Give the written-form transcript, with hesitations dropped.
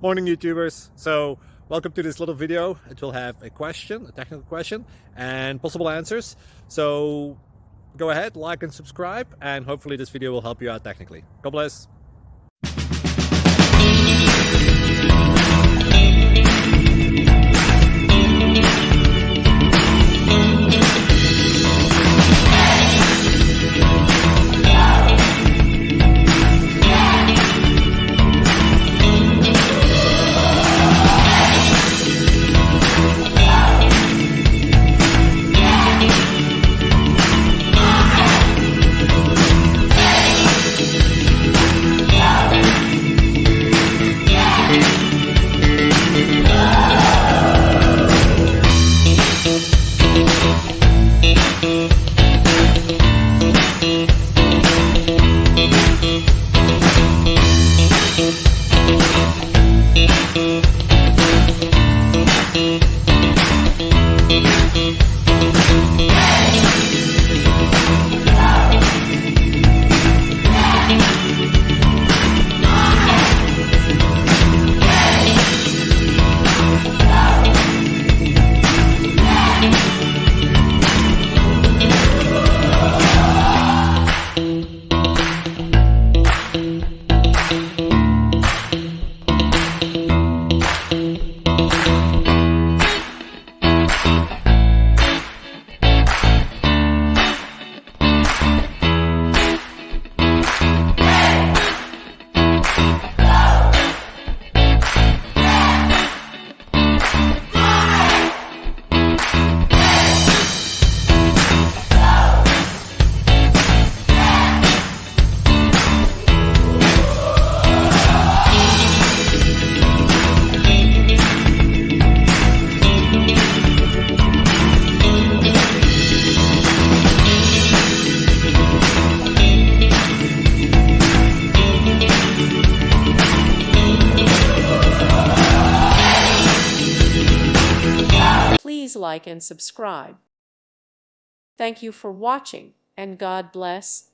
Morning YouTubers. So welcome to this little video. It will have a question, a technical question, and possible answers. So go ahead, like and subscribe, and hopefully this video will help you out technically. God bless. Please like and subscribe. Thank you for watching, and God bless.